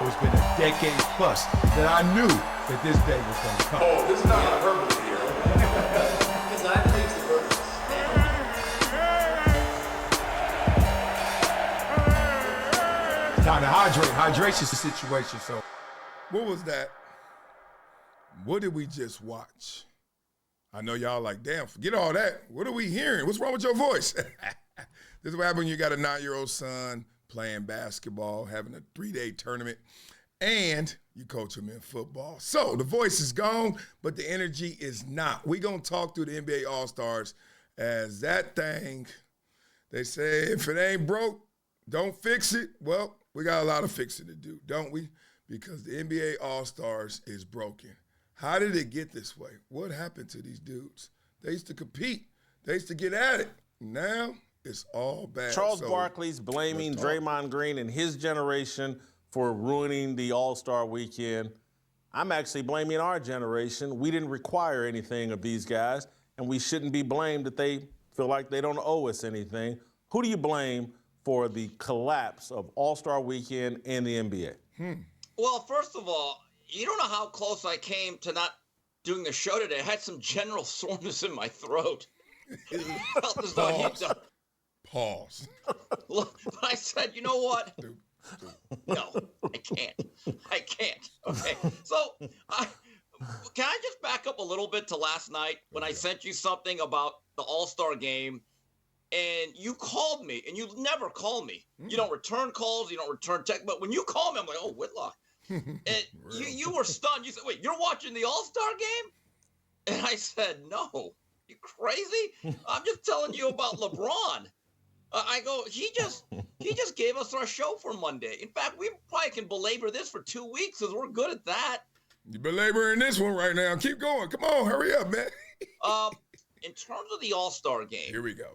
It's been a decade plus that I knew that this day was going to come. Oh, this is not hyperbole here. Because I believe the purpose. Time to hydrate. Hydration's the situation, so. What was that? What did we just watch? I know y'all like, damn, forget all that. What are we hearing? What's wrong with your voice? This is what happens when you got a 9-year-old son playing basketball, having a 3-day tournament, and you coach him in football. So the voice is gone, but the energy is not. We're going to talk through the NBA All-Stars as that thing, they say, if it ain't broke, don't fix it. Well, we got a lot of fixing to do, don't we? Because the NBA All-Stars is broken. How did it get this way? What happened to these dudes? They used to compete. They used to get at it. Now it's all bad. Charles Barkley's blaming Draymond Green and his generation for ruining the All-Star weekend. I'm actually blaming our generation. We didn't require anything of these guys, and we shouldn't be blamed that they feel like they don't owe us anything. Who do you blame for the collapse of All-Star weekend and the NBA? Well, first of all, you don't know how close I came to not doing the show today. I had some general soreness in my throat. Felt as though I hit the... Pause. Look, but I said, you know what? No, I can't. I can't. Okay. So, can I just back up a little bit to last night when I sent you something about the All-Star game and you called me and you never call me. You don't return calls. You don't return text. But when you call me, I'm like, oh, Whitlock. And you were stunned. You said, wait, you're watching the All-Star game? And I said, no. You crazy? I'm just telling you about LeBron. I go, he just gave us our show for Monday. In fact, we probably can belabor this for 2 weeks because we're good at that. You're belaboring this one right now. Keep going. Come on, hurry up, man. In terms of the All-Star game. Here we go.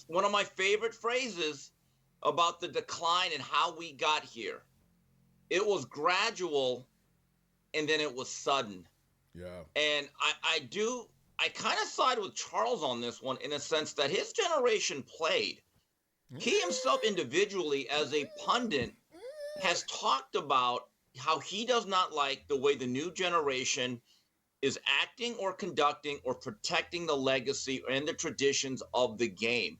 One of my favorite phrases about the decline and how we got here. It was gradual, and then it was sudden. Yeah. And I kind of side with Charles on this one in a sense that his generation played. He himself individually as a pundit has talked about how he does not like the way the new generation is acting or conducting or protecting the legacy and the traditions of the game.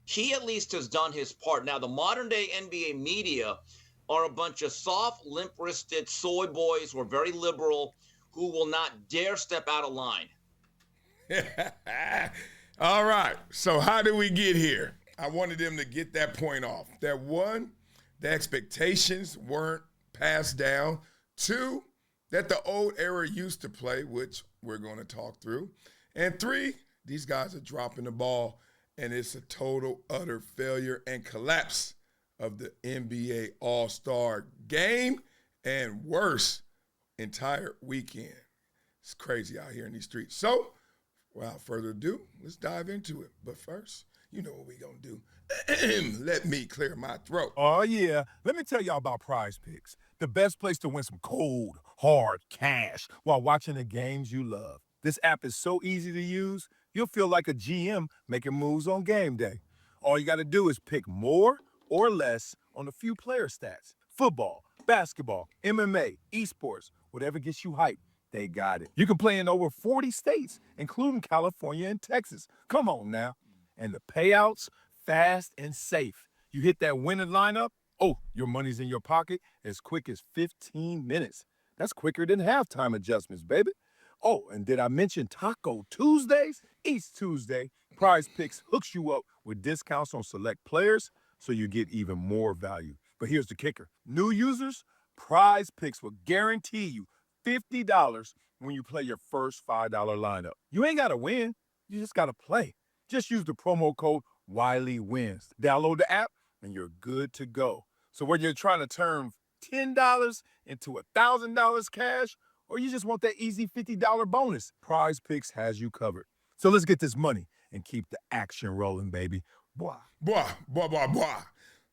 He at least has done his part. Now, the modern day NBA media are a bunch of soft, limp-wristed soy boys who are very liberal who will not dare step out of line. All right. So how did we get here? I wanted them to get that point off. That one, the expectations weren't passed down. Two, that the old era used to play, which we're going to talk through. And three, these guys are dropping the ball, and it's a total, utter failure and collapse of the NBA All-Star game, and worse, entire weekend. It's crazy out here in these streets. So, without further ado, let's dive into it. But first, you know what we're going to do. Let me clear my throat. Oh, yeah. Let me tell y'all about Prize Picks, the best place to win some cold, hard cash while watching the games you love. This app is so easy to use, you'll feel like a GM making moves on game day. All you got to do is pick more or less on a few player stats. Football, basketball, MMA, esports, whatever gets you hyped, they got it. You can play in over 40 states, including California and Texas. Come on now. And the payouts, fast and safe. You hit that winning lineup, oh, your money's in your pocket as quick as 15 minutes. That's quicker than halftime adjustments, baby. Oh, and did I mention Taco Tuesdays? Each Tuesday, Prize Picks hooks you up with discounts on select players so you get even more value. But here's the kicker. New users, Prize Picks will guarantee you $50 when you play your first $5 lineup. You ain't got to win. You just got to play. Just use the promo code WileyWins. Download the app, and you're good to go. So whether you're trying to turn $10 into $1,000 cash, or you just want that easy $50 bonus, Prize Picks has you covered. So let's get this money and keep the action rolling, baby. Boy. Boy.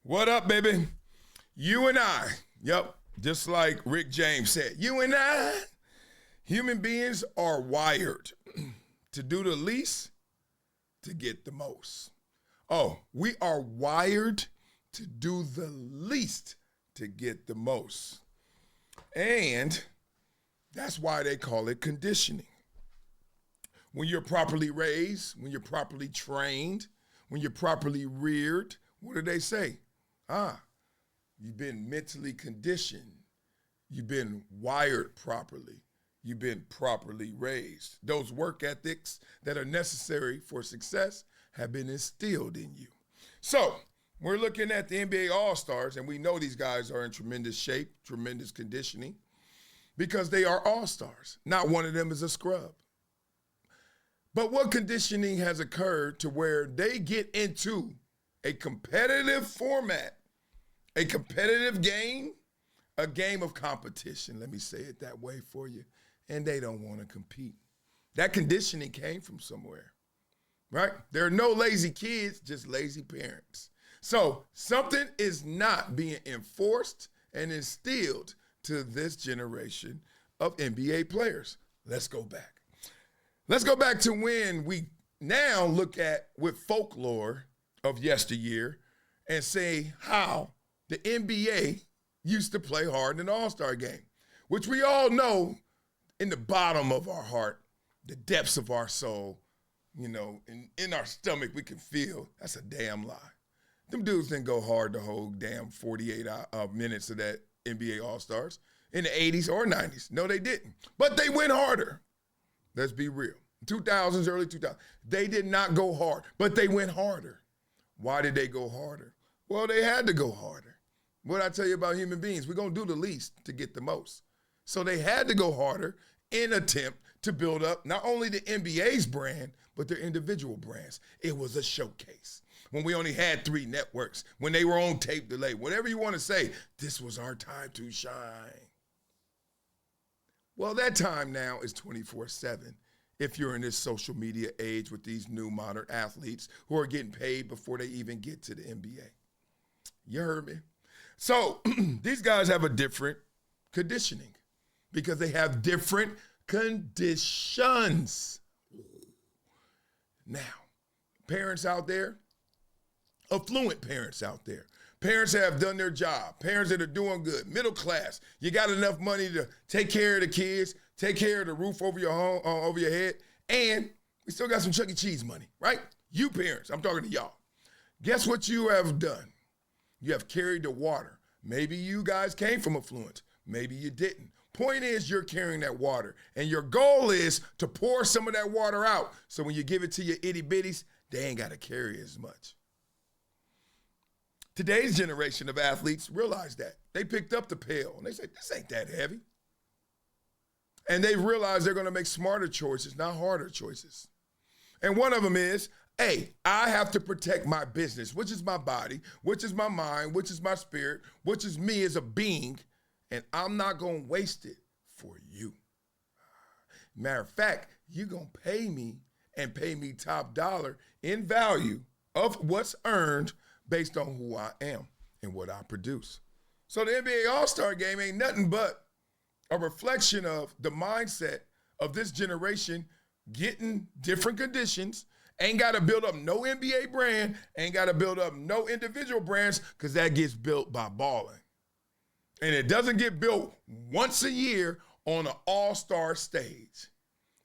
What up, baby? You and I, yep, just like Rick James said, you and I, human beings are wired to do the least to get the most. Oh, we are wired to do the least to get the most. And that's why they call it conditioning. When you're properly raised, when you're properly trained, when you're properly reared, what do they say? You've been mentally conditioned. You've been wired properly. You've been properly raised. Those work ethics that are necessary for success have been instilled in you. So we're looking at the NBA All-Stars, and we know these guys are in tremendous shape, tremendous conditioning, because they are All-Stars. Not one of them is a scrub. But what conditioning has occurred to where they get into a competitive format, a competitive game, a game of competition, let me say it that way for you, and they don't want to compete. That conditioning came from somewhere, right? There are no lazy kids, just lazy parents. So something is not being enforced and instilled to this generation of NBA players. Let's go back. Let's go back to when we now look at with folklore of yesteryear and say how the NBA used to play hard in an All-Star game, which we all know in the bottom of our heart, the depths of our soul, in our stomach, we can feel that's a damn lie. Them dudes didn't go hard the whole damn 48 minutes of that NBA All-Stars in the 80s or 90s. No, they didn't. But they went harder. Let's be real. 2000s, early 2000s, they did not go hard, but they went harder. Why did they go harder? Well, they had to go harder. What I tell you about human beings, we're going to do the least to get the most. So they had to go harder in attempt to build up not only the NBA's brand, but their individual brands. It was a showcase. When we only had 3 networks, when they were on tape delay, whatever you want to say, this was our time to shine. Well, that time now is 24/7. If you're in this social media age with these new modern athletes who are getting paid before they even get to the NBA. You heard me? So these guys have a different conditioning because they have different conditions. Now, parents out there, affluent parents out there, parents that have done their job, parents that are doing good, middle class, you got enough money to take care of the kids, take care of the roof over your home, over your head, and we still got some Chuck E. Cheese money, right? You parents, I'm talking to y'all. Guess what you have done? You have carried the water. Maybe you guys came from affluence. Maybe you didn't. Point is, you're carrying that water, and your goal is to pour some of that water out so when you give it to your itty bitties, they ain't got to carry as much. Today's generation of athletes realize that. They picked up the pail, and they said, this ain't that heavy. And they realize they're going to make smarter choices, not harder choices. And one of them is, hey, I have to protect my business, which is my body, which is my mind, which is my spirit, which is me as a being, and I'm not going to waste it for you. Matter of fact, you're going to pay me and pay me top dollar in value of what's earned based on who I am and what I produce. So the NBA All-Star Game ain't nothing but a reflection of the mindset of this generation getting different conditions, ain't got to build up no NBA brand, ain't got to build up no individual brands, because that gets built by balling. And it doesn't get built once a year on an all-star stage.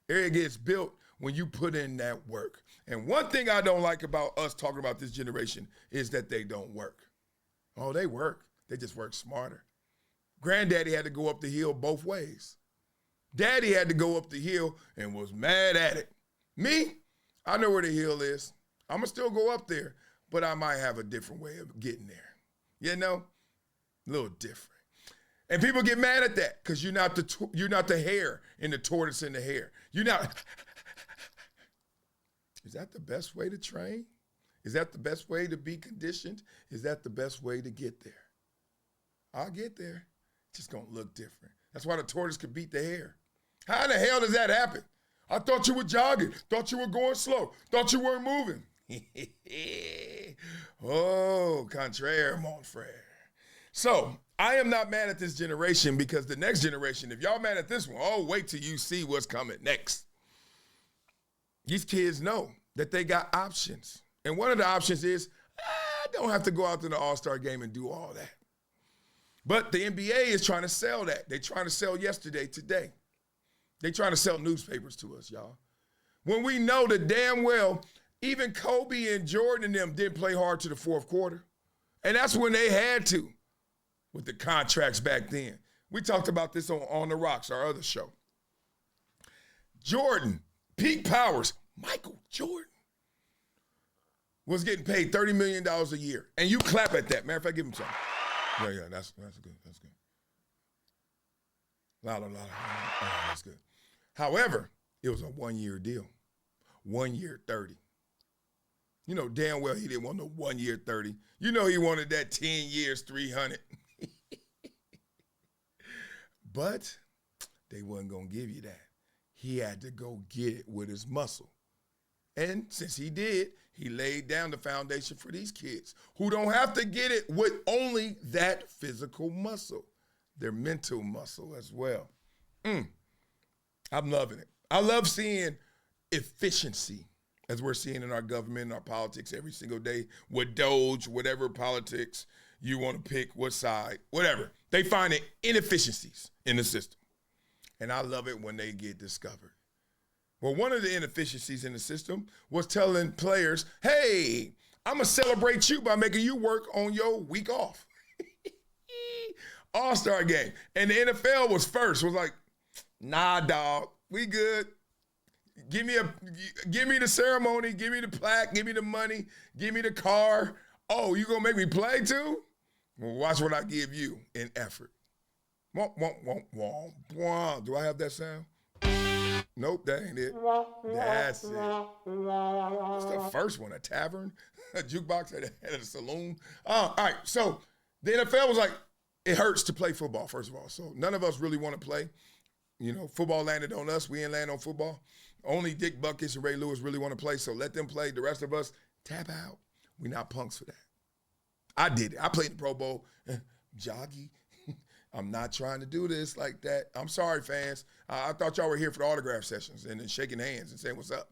It gets built when you put in that work. And one thing I don't like about us talking about this generation is that they don't work. Oh, they work. They just work smarter. Granddaddy had to go up the hill both ways. Daddy had to go up the hill and was mad at it. Me, I know where the hill is. I'm going to still go up there, but I might have a different way of getting there. You know? A little different. And people get mad at that because you're not the hare in the tortoise in the hare. You're not. Is that the best way to train? Is that the best way to be conditioned? Is that the best way to get there? I'll get there. It's just going to look different. That's why the tortoise could beat the hare. How the hell does that happen? I thought you were jogging. Thought you were going slow. Thought you weren't moving. Oh, contraire, mon frere. So I am not mad at this generation because the next generation, if y'all mad at this one, oh, wait till you see what's coming next. These kids know that they got options. And one of the options is, I don't have to go out to the All-Star game and do all that. But the NBA is trying to sell that. They're trying to sell yesterday, today. They're trying to sell newspapers to us, y'all. When we know that damn well, even Kobe and Jordan and them didn't play hard to the fourth quarter. And that's when they had to with the contracts back then. We talked about this on the Rocks, our other show. Jordan, peak powers, Michael Jordan was getting paid $30 million a year. And you clap at that. Matter of fact, give him something. Yeah, that's good. That's good. Loud. That's good. However, it was a one-year deal. 1 year, 30. You know damn well he didn't want no 1 year, 30. You know he wanted that 10 years, 300. But they wasn't going to give you that. He had to go get it with his muscle. And since he did, he laid down the foundation for these kids who don't have to get it with only that physical muscle, their mental muscle as well. I'm loving it. I love seeing efficiency as we're seeing in our government and our politics every single day with Doge, whatever politics you want to pick, what side, whatever. They find inefficiencies in the system. And I love it when they get discovered. Well, one of the inefficiencies in the system was telling players, hey, I'm going to celebrate you by making you work on your week off. All-Star game. And the NFL was first, was like, nah, dog, we good. Give me the ceremony, give me the plaque, give me the money, give me the car. Oh, you going to make me play too? Well, watch what I give you in effort. Womp, womp, womp, womp, womp. Do I have that sound? Nope, that ain't it. That's it. What's the first one? A tavern? A jukebox at a saloon? All right, so the NFL was like, it hurts to play football, first of all. So none of us really want to play. You know, football landed on us. We ain't land on football. Only Dick Buckus and Ray Lewis really want to play, so let them play. The rest of us, tap out. We not punks for that. I did it. I played the Pro Bowl. Joggy. I'm not trying to do this like that. I'm sorry, fans. I thought y'all were here for the autograph sessions and then shaking hands and saying what's up.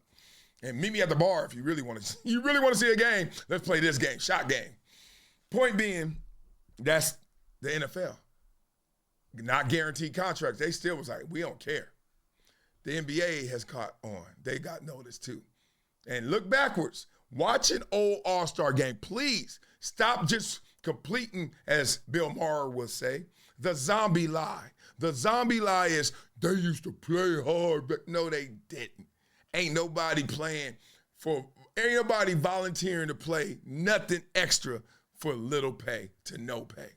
And meet me at the bar if you really want to see a game. Let's play this game, shot game. Point being, that's the NFL. Not guaranteed contracts. They still was like, we don't care. The NBA has caught on. They got noticed too. And look backwards. Watch an old All-Star game. Please stop just completing, as Bill Maher would say, the zombie lie. The zombie lie is they used to play hard, but no, they didn't. Ain't nobody volunteering to play nothing extra for little pay to no pay.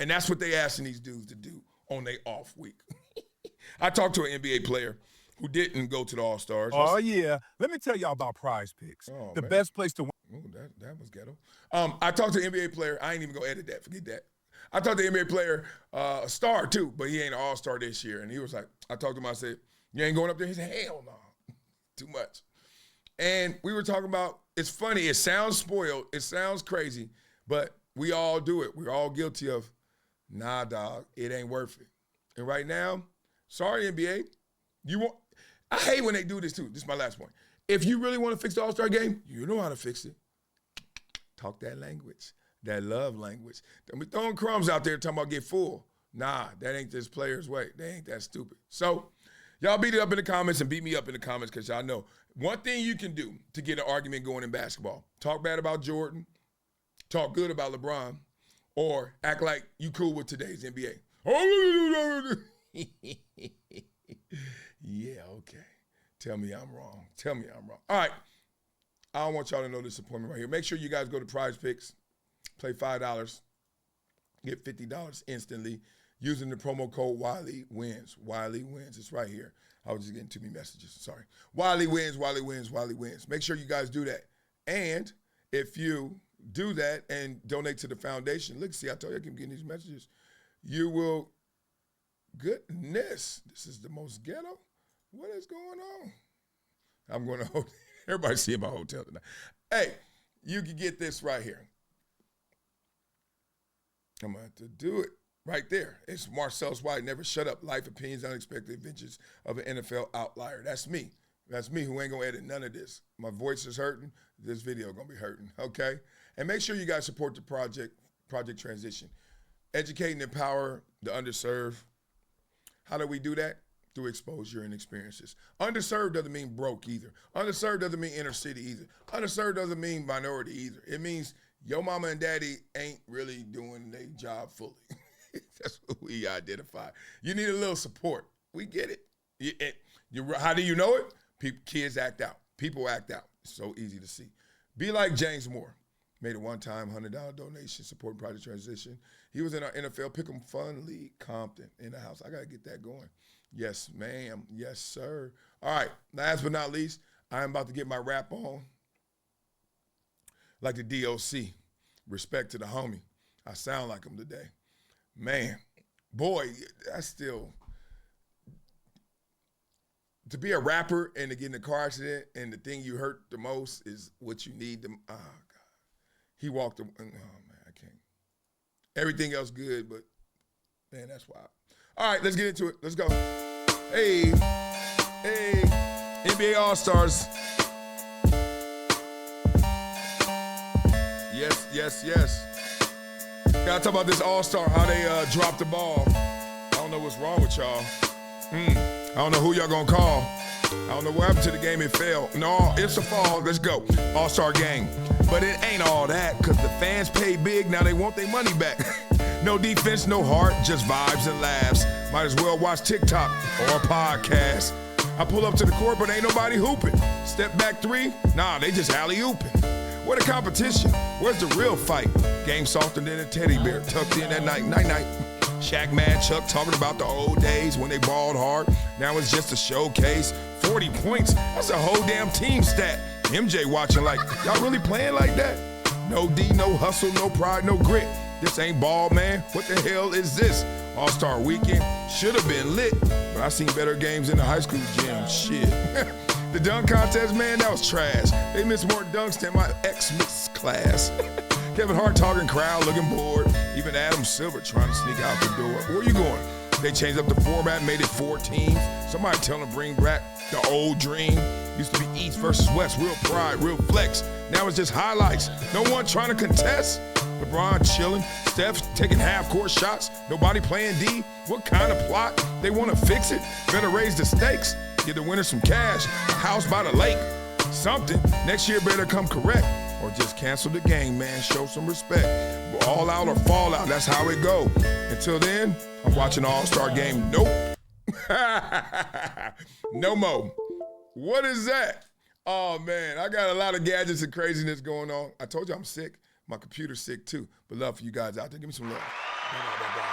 And that's what they asking these dudes to do on their off week. I talked to an NBA player who didn't go to the All-Stars. Oh, yeah. Let me tell y'all about Prize Picks. Oh, the man. best place to win. Ooh, that was ghetto. I talked to an NBA player. I ain't even going to edit that. Forget that. I talked to an NBA player, a star too, but he ain't an all-star this year. And he was like, I talked to him, I said, you ain't going up there? He said, hell no. Too much. And we were talking about, it's funny, it sounds spoiled, it sounds crazy, but we all do it. We're all guilty of, nah, dog, it ain't worth it. And right now, sorry, NBA, I hate when they do this too. This is my last point. If you really want to fix the All-Star game, you know how to fix it. Talk that language, that love language. Don't be throwing crumbs out there talking about get full. Nah, that ain't this player's way. They ain't that stupid. So y'all beat it up in the comments and beat me up in the comments because y'all know one thing you can do to get an argument going in basketball, talk bad about Jordan, talk good about LeBron, or act like you cool with today's NBA. Yeah, okay. Tell me I'm wrong. Tell me I'm wrong. All right. I don't want y'all to know disappointment right here. Make sure you guys go to Prize Picks, play $5, get $50 instantly using the promo code Wiley Wins. Wiley Wins. It's right here. I was just getting too many messages. Sorry. Wiley Wins, Wiley Wins, Wiley Wins. Make sure you guys do that. And if you do that and donate to the foundation, look, see, I told you I keep getting these messages. You will, goodness, this is the most ghetto. What is going on? I'm going to, everybody see my hotel tonight. Hey, you can get this right here. I'm going to have to do it right there. It's Marcellus Wiley, Never Shut Up, Life, Opinions, Unexpected Adventures of an NFL Outlier. That's me. That's me who ain't going to edit none of this. My voice is hurting. This video going to be hurting, okay? And make sure you guys support the Project Transition. Educate and empower the underserved. How do we do that? Through exposure and experiences. Underserved doesn't mean broke either. Underserved doesn't mean inner city either. Underserved doesn't mean minority either. It means your mama and daddy ain't really doing their job fully. That's what we identify. You need a little support. We get it. How do you know it? Kids act out. People act out. It's so easy to see. Be like James Moore. Made a one-time $100 donation supporting Project Transition. He was in our NFL Pick'em Fun League, Compton, in the house. I got to get that going. Yes, ma'am. Yes, sir. All right, last but not least, I am about to get my rap on. Like the DOC. Respect to the homie. I sound like him today. Man, boy, that's still... To be a rapper and to get in a car accident and the thing you hurt the most is what you need. Oh, God. He walked, oh, man, I can't. Everything else good, but, man, that's wild. All right, let's get into it. Let's go. Hey, NBA All-Stars. Yes. Gotta talk about this All-Star, how they dropped the ball. I don't know what's wrong with y'all. I don't know who y'all gonna call. I don't know what happened to the game. It failed. No, it's a fall. Let's go. All-Star game. But it ain't all that, because the fans pay big. Now they want their money back. No defense, no heart, just vibes and laughs. Might as well watch TikTok or a podcast. I pull up to the court, but ain't nobody hooping. Step back three? Nah, they just alley-ooping. What a competition. Where's the real fight? Game softer than a teddy bear tucked in at night. Night. Shaq, Mad Chuck talking about the old days when they balled hard. Now it's just a showcase. 40 points, that's a whole damn team stat. MJ watching like, y'all really playing like that? No D, no hustle, no pride, no grit. This ain't ball, man. What the hell is this? All-Star Weekend should have been lit, but I seen better games in the high school gym. Shit. The dunk contest, man, that was trash. They missed more dunks than my ex-mixed class. Kevin Hart talking, crowd looking bored. Even Adam Silver trying to sneak out the door. Where you going? They changed up the format, made it 4 teams. Somebody tell them bring back the old dream. Used to be East versus West, real pride, real flex. Now it's just highlights. No one trying to contest. LeBron chilling, Steph taking half-court shots. Nobody playing D. What kind of plot? They want to fix it? Better raise the stakes. Give the winners some cash. A house by the lake. Something. Next year better come correct. Or just cancel the game, man. Show some respect. All out or fall out. That's how it go. Until then, I'm watching All-Star Game. Nope. No more. What is that? Oh, man. I got a lot of gadgets and craziness going on. I told you I'm sick. My computer's sick, too. But love for you guys out there. Give me some love.